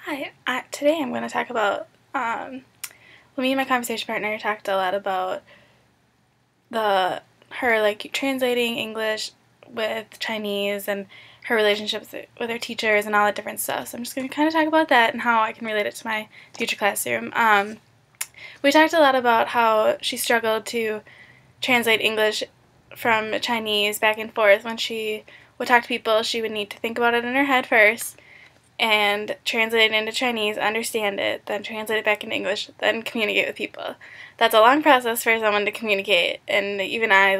Hi, today I'm going to talk about, me and my conversation partner talked a lot about her translating English with Chinese and her relationships with her teachers and all that different stuff. So I'm just going to kind of talk about that and how I can relate it to my future classroom. We talked a lot about how she struggled to translate English from Chinese back and forth. When she would talk to people, she would need to think about it in her head first and translate it into Chinese, understand it, then translate it back into English, then communicate with people. That's a long process for someone to communicate, and even I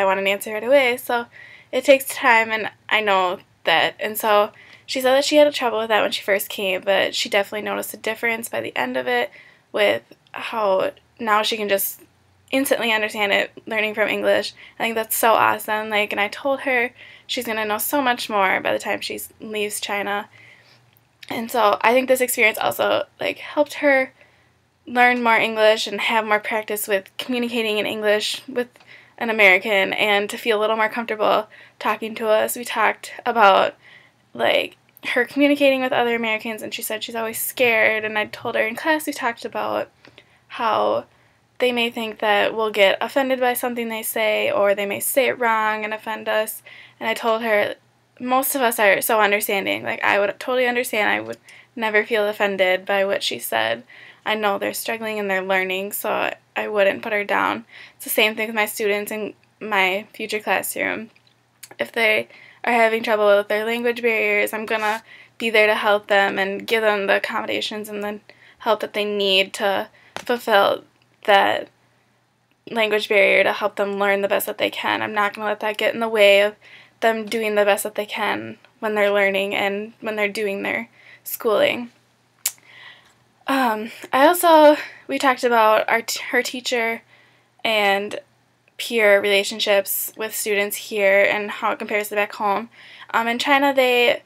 want an answer right away, so it takes time, and I know that. And so she said that she had trouble with that when she first came, but she definitely noticed a difference by the end of it with how now she can just instantly understand it learning from English. I think that's so awesome. And I told her she's going to know so much more by the time she leaves China. And so I think this experience also helped her learn more English and have more practice with communicating in English with an American and to feel a little more comfortable talking to us. We talked about her communicating with other Americans, and she said she's always scared, and I told her in class we talked about how they may think that we'll get offended by something they say, or they may say it wrong and offend us. And I told her most of us are so understanding. I would totally understand. I would never feel offended by what she said. I know they're struggling and they're learning, so I wouldn't put her down. It's the same thing with my students in my future classroom. If they are having trouble with their language barriers, I'm going to be there to help them and give them the accommodations and the help that they need to fulfill that language barrier to help them learn the best that they can. I'm not going to let that get in the way of them doing the best that they can when they're learning and when they're doing their schooling. We talked about her teacher and peer relationships with students here and how it compares to back home. In China, they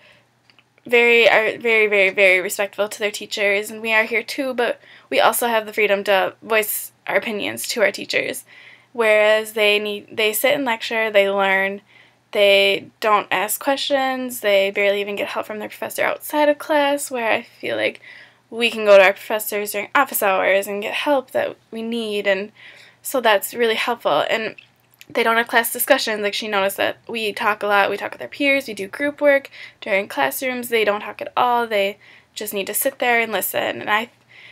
are very, very, very respectful to their teachers, and we are here too, but we also have the freedom to voice our opinions to our teachers. Whereas they sit and lecture, they learn, they don't ask questions, they barely even get help from their professor outside of class, where I feel like we can go to our professors during office hours and get help that we need, and so that's really helpful. And they don't have class discussions. She noticed that we talk a lot. We talk with our peers. We do group work during classrooms. They don't talk at all. They just need to sit there and listen. And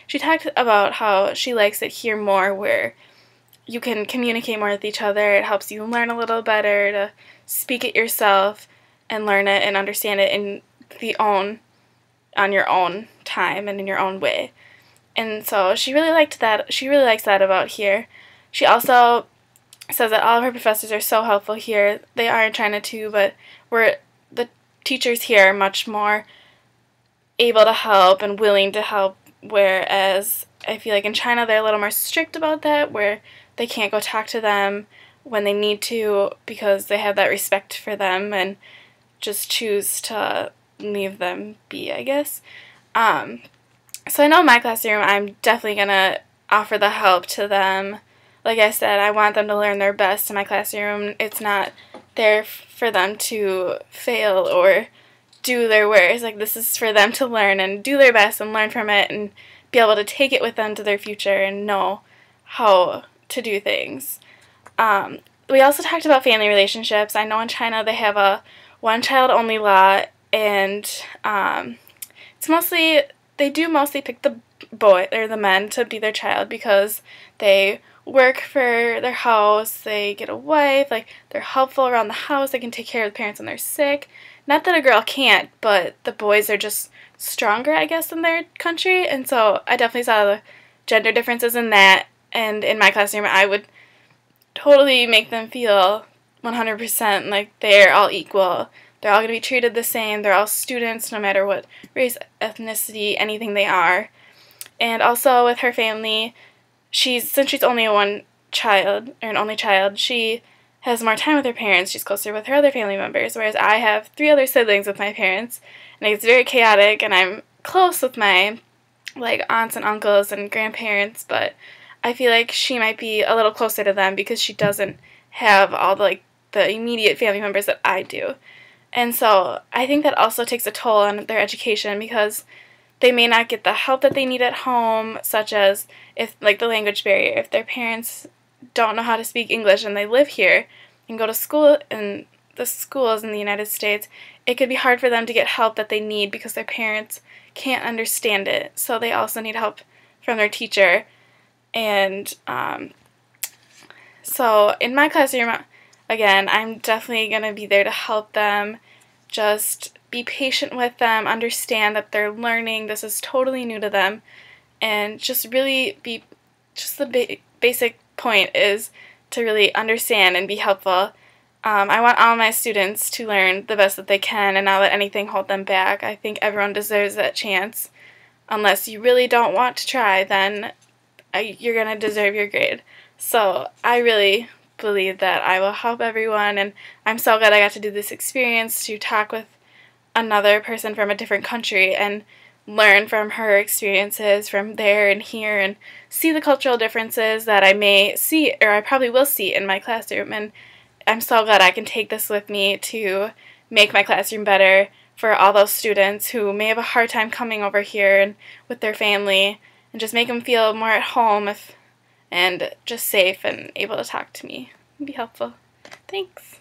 she talked about how she likes it here more, where you can communicate more with each other. It helps you learn a little better to speak it yourself and learn it and understand it on your own time and in your own way. And so she really liked that. She really likes that about here. She also says that all of her professors are so helpful here. They are in China too, but the teachers here are much more able to help and willing to help, whereas I feel like in China they're a little more strict about that, where they can't go talk to them when they need to because they have that respect for them and just choose to leave them be, I guess. So I know in my classroom I'm definitely going to offer the help to them. Like I said, I want them to learn their best in my classroom. It's not there for them to fail or do their worst. This is for them to learn and do their best and learn from it and be able to take it with them to their future and know how to do things. We also talked about family relationships. I know in China they have a one-child-only law, and they do mostly pick the boy or the men to be their child because they work for their house, they get a wife, they're helpful around the house, they can take care of the parents when they're sick. Not that a girl can't, but the boys are just stronger, I guess, in their country, and so I definitely saw the gender differences in that, and in my classroom I would totally make them feel 100% like they're all equal. They're all going to be treated the same. They're all students no matter what race, ethnicity, anything they are. And also with her family, since she's only an only child, she has more time with her parents. She's closer with her other family members, whereas I have 3 other siblings with my parents, and it's very chaotic, and I'm close with my aunts and uncles and grandparents, but I feel like she might be a little closer to them because she doesn't have all the immediate family members that I do. And so I think that also takes a toll on their education because they may not get the help that they need at home, such as if, like, the language barrier. If their parents don't know how to speak English and they live here and go to school in the schools in the United States, it could be hard for them to get help that they need because their parents can't understand it. So they also need help from their teacher. And so in my classroom, again, I'm definitely going to be there to help them. Just be patient with them, understand that they're learning, this is totally new to them, and just really be, just the basic point is to really understand and be helpful. I want all my students to learn the best that they can and not let anything hold them back. I think everyone deserves that chance. Unless you really don't want to try, then you're going to deserve your grade. So I really believe that I will help everyone, and I'm so glad I got to do this experience to talk with another person from a different country and learn from her experiences from there and here and see the cultural differences that I may see, or I probably will see, in my classroom. And I'm so glad I can take this with me to make my classroom better for all those students who may have a hard time coming over here and with their family, and just make them feel more at home and just safe and able to talk to me and be helpful. Thanks.